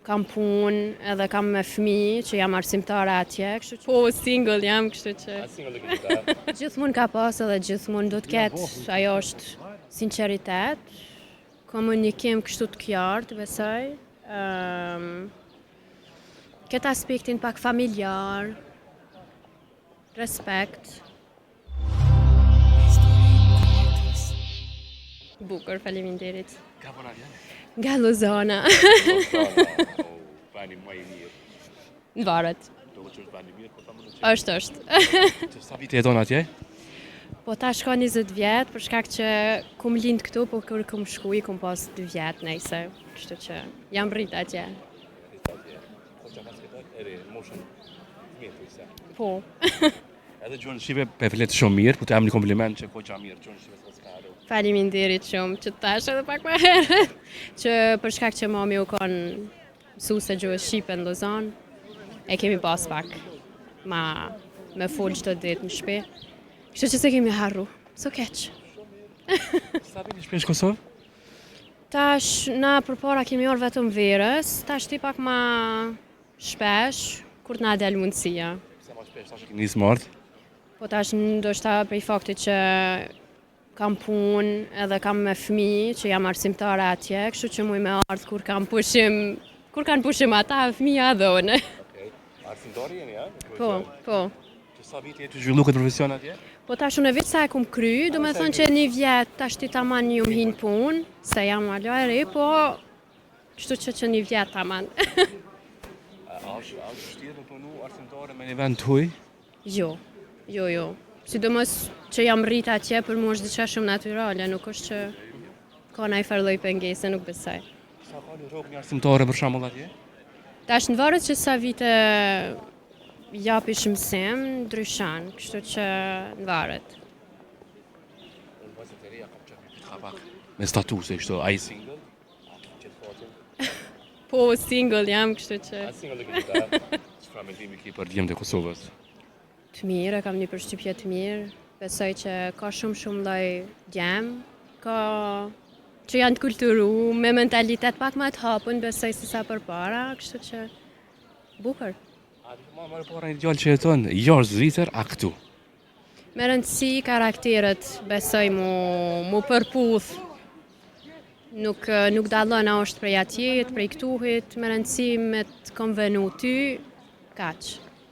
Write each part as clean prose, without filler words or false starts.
Kam punë edhe kam me fëmijë që jam arsimtare atje, kështu që po single jam, kështu që gjithmonë ka pas edhe gjithmonë do të ketë, ajo është sinqeritet, komunikim kështu të qartë, besoj. Këtë aspektin pak familjar, respekt. Bukur, faleminderit. Ka puna atje? Nga Lozana. Vani më i mirë. Në varet. Do të thotë vani mirë, po ta mund të Është. Që sa vite jeton atje? Po ta shko 20 vjet, për shkak që kum lind këtu, po kur kum shku i kum pas 2 vjet, nejse. Kështu që jam rrit atje. Po çka pas këtu? Eri, moshën mirë se. Po. Edhe gjuhën shqipe pe flet shumë mirë, po të jam një kompliment që koqa mirë gjuhën shqipe s'ka ardhur. Faleminderit shumë që tash edhe pak më herët. Që për shkak që mami u kon mësuese gjuhës shqipe në Lozan, e kemi pas pak me fol çdo ditë në shtëpi. Kështu që se kemi harru. So keq. Sa vini shpesh Kosovë? Tash na përpara kemi orë vetëm verës, tash ti pak ma shpesh kur t'na del mundësia. Sa më shpesh tash keni smart? Po tash ndoshta prej faktit që kam punë edhe kam me fëmijë që jam arsimtare atje, kështu që muj me ardh kur kanë pushim ata fëmija edhe unë. Okej. Arsimtari jeni, ha? Po. Që sa vite jeni zhvillu këtë profesion atje? Po tash unë vetë sa e kum kry, do me thonë që 1 vjet tash ti taman ju më hinë punë, se jam alo e re, po kështu që 1 vjet taman. A është vështirë me punu arsimtare me një vend të huj? Jo. Sidomos që jam rrit atje, për mua është diçka shumë natyrale, nuk është që ka ndaj farë lloj pengese, nuk besoj. Sa ka një rrogë një arsimtare për shembull atje? Tash në varet që sa vite japish mësim, ndryshon, kështu që në varet. Unë vazë të reja kam qenë ka pak me statuse kështu, ai single? A qetë fotin? Po single jam, kështu që A single dhe këtë da? Çfarë mendimi ke për djemtë e Kosovës? të mirë, kam një përshtypje të mirë. Besoj që ka shumë lloj djem, ka që janë të kulturu, me mentalitet pak më të hapun, besoj se sa përpara, kështu që bukur. A di më marrë para një djalë që jeton jashtë Zvicër, a këtu? Me rëndësi karakterët besoj mu përputh. Nuk dallon a është prej atjet, prej këtuhit, me rëndësi me të konvenu ty, kaq.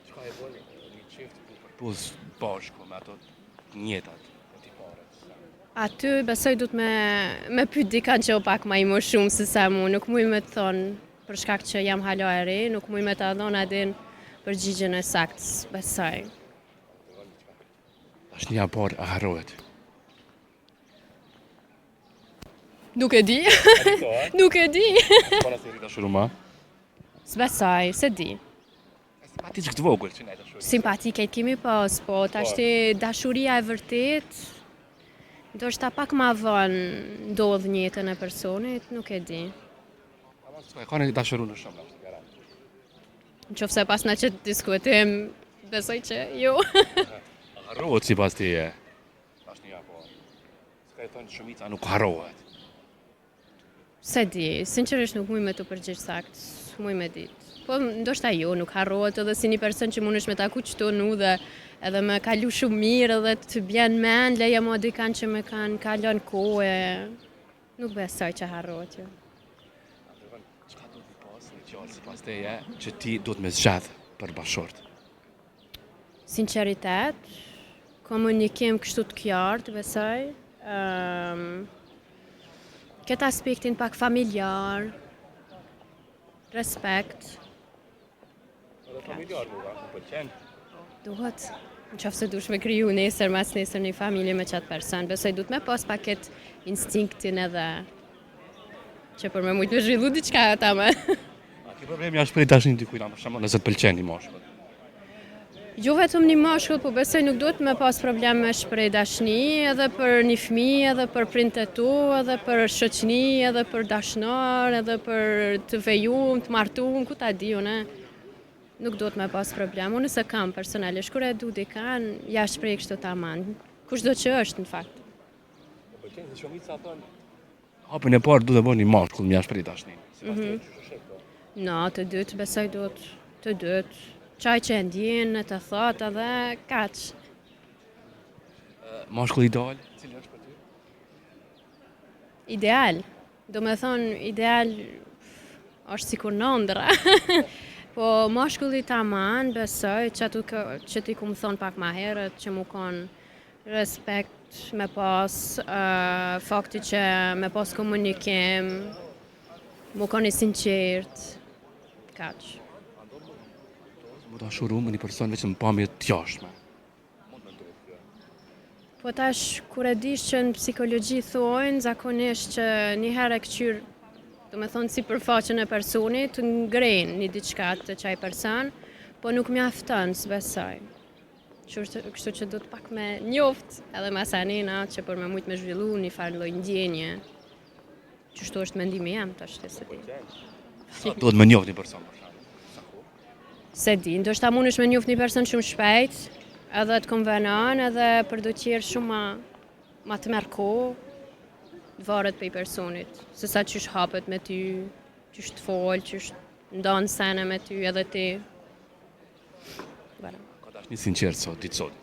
Çka e bëni një çift ku përputh bashku me ato njetat e tiparet? Aty besoj du të me pyet dikan që o pak ma i më shumë se sa mu, nuk muj me të thonë për shkak që jam hala e re, nuk muj me të adhon adin përgjigjen e saktë, besoj. Është një parë a harrohet. Nuk e di. Nuk e di. Para se rita shuruma. S'besoj, se di. Simpatik këtë vogël që ne dashur. Simpatike kemi pas, po tash ti dashuria e vërtet, ndoshta pak ma vonë ndodh në jetën e personit, nuk e di. Ka një dashuru në shumë, është garant. Nëse pas na që diskutim, besoj që jo. Harrohet sipas teje. Është një apo. S'ka thonë shumica nuk harrohet. Se di, sinqerisht nuk muj me të përgjigj sakt, muj me ditë. Po ndoshta jo, nuk harrohet edhe si një person që mundesh me taku qëtu nu dhe edhe me kalu shumë mirë edhe të bjen men, leja mo dikan që me kanë kalon kohë, nuk besoj që harrohet jo. Çka do të pas në gjallë sipas teje që ti do të më zgjat për bashkëshort? Sinqeritet, komunikim kështu të qartë, besoj. Këtë aspektin pak familjar, respekt. Edhe familjar nuk pëlqen. Duhet, në qoftë se dush me kriju nesër mas nesër një familje me qatë person, besoj du të me pas pak këtë instinktin edhe që për me mujtë me zhvillu diçka ata me. A ke problemi ashtë për i dashin të kujna, për shembull nëse të pëlqen një mashkull? Jo vetëm një mashkull, po besoj nuk duhet me pas problem me shprej dashni, edhe për një fëmijë, edhe për prindët e tu, edhe për shoqni, edhe për dashnar, edhe për të vejum, të martum, ku ta di unë. Nuk duhet me pas problem. Unë se kam personalisht, kur e du dikan, ja shprej kështu tamam. Kushdo që është në fakt. Po pëlqen se shumica thonë Hapën e parë du të bëni mashkull mja shprej dashnin. No, të dytë besoj do të dytë. Qaj që e ndjen, të thot edhe kaq. Mashkull ideal, cili është për ty? Ideal. Do me thonë, ideal është sikur nëndra. Po mashkulli taman besoj që ti ku më thonë pak ma herët që mu konë respekt me pas, fakti që me pas komunikim, mu konë i sinqert, kaq. Mu të shuru me një person veç në pamje të jashme. Po tash, kur e dish që në psikologji thojnë, zakonisht që njëherë e këqyr, do me thonë si përfaqen e personit, ngrenë një diçka të qaj person, po nuk mjafton, s'besoj. Kështu që do të pak me njoft edhe masanina që për me mujt me zhvillu një farë lloj ndjenje. Qështu është mendimi jam tash të se di. Sa duhet me njoft një person për shembull? Se di, ndoshta mundesh me njoft një person shumë shpejt, edhe të konvenon, edhe për do tjerë shumë ma të merr kohë, varet prej personit, se sa qysh hapet me ty, qysh të fol, qysh ndonë sene me ty edhe ti. Bara. Ka dash një sinqert sot, ditë sot.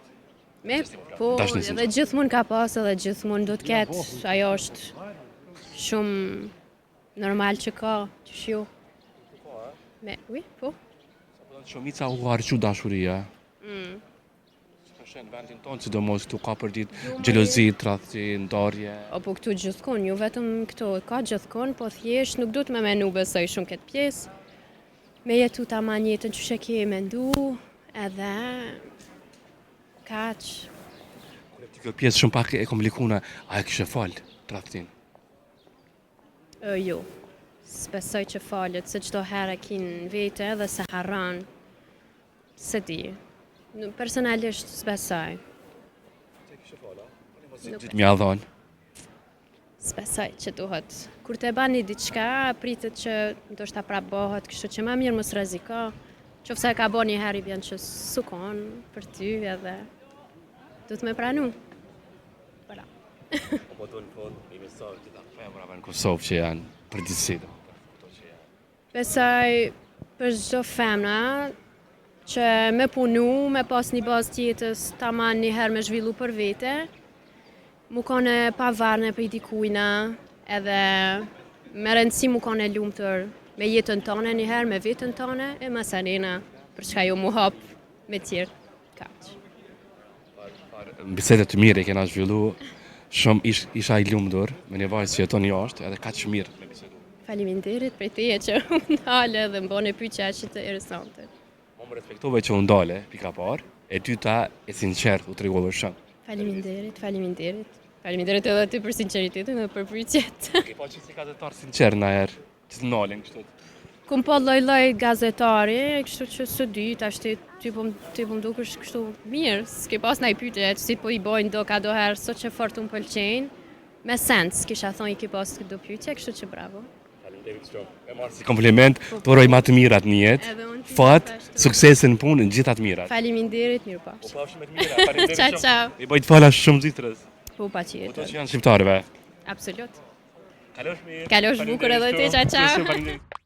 Po, Dashni edhe gjithmonë ka pas, edhe gjithmonë do të ketë, ajo është shumë normal që ka, qysh jo. Oui, po. Shumica u harqu dashuria. Në vendin tonë, sidomos këtu ka për ditë xhelozi, tradhti, ndarje. Po këtu gjithkon, jo vetëm këtu, ka gjithkon, po thjesht nuk do të me menu besoj shumë këtë pjesë. Me jetu taman jetën që ke mendu, edhe kaq. Kjo pjesë shumë pak e komplikune, a e kishe falë tradhtin? Jo, s'besoj që falet, se çdo herë e kin vete dhe se harron, se di. Personalisht s'besoj. Mja dhonë. S'besoj që duhet. Kur të bani diçka, pritet që ndoshta prap bëhet, kështu që më mirë mos rreziko. Qofse e ka bën një herë i vjen që sukon për ty edhe do të më pranu. Voilà. Po do në fund, një mesazh që ta femrave në Kosovë që janë përgjithësi. Besoj për çdo femra që me punu, me pas një bazë tjetës, taman një herë me zhvillu për vete, mu kone pavarne për i dikujna, edhe me rëndësi mu kone lumëtër me jetën tone një herë, me vetën tone, e masanina, për çka jo mu hap me tjerë. Kaq. Bisedet të mire i kena zhvillu, shumë isha i lumëtur, me një vajzë që jeton jashtë, edhe kaq mirë me bisedu. Faleminderit për teje që më ndale dhe më bone pyetja që të interesante. Më respektove që unë ndale, pika parë, e dyta e sinqert u tregove shumë. Faleminderit. Faleminderit edhe ty për sinqeritetin dhe për pyetjet. Ke pa që si gazetar sinqert na herë, që të ndalen kështu. Kum po lloj gazetari, kështu që së di, tash ti po më dukesh kështu mirë, s'ke pas ndaj pyetje, si po i bojnë do ka do herë, sot që fort unë pëlqejnë, me sens, kisha thonë i ke pas do pyetje, kështu që bravo. E marrë si kompliment, të uroj ma të mirat në jetë, fat, suksesin në punë, në gjithat mirat. Faleminderit, mirë pafsh. Po pafshim e të mira, faleminderit shumë. Ciao. I bëjt fala shumë zitrës. Po pa Po to tjetër. që janë shqiptarëve. Absolut. Kalosh mirë. Kalosh bukur edhe ti, ciao. Shumë faleminderit.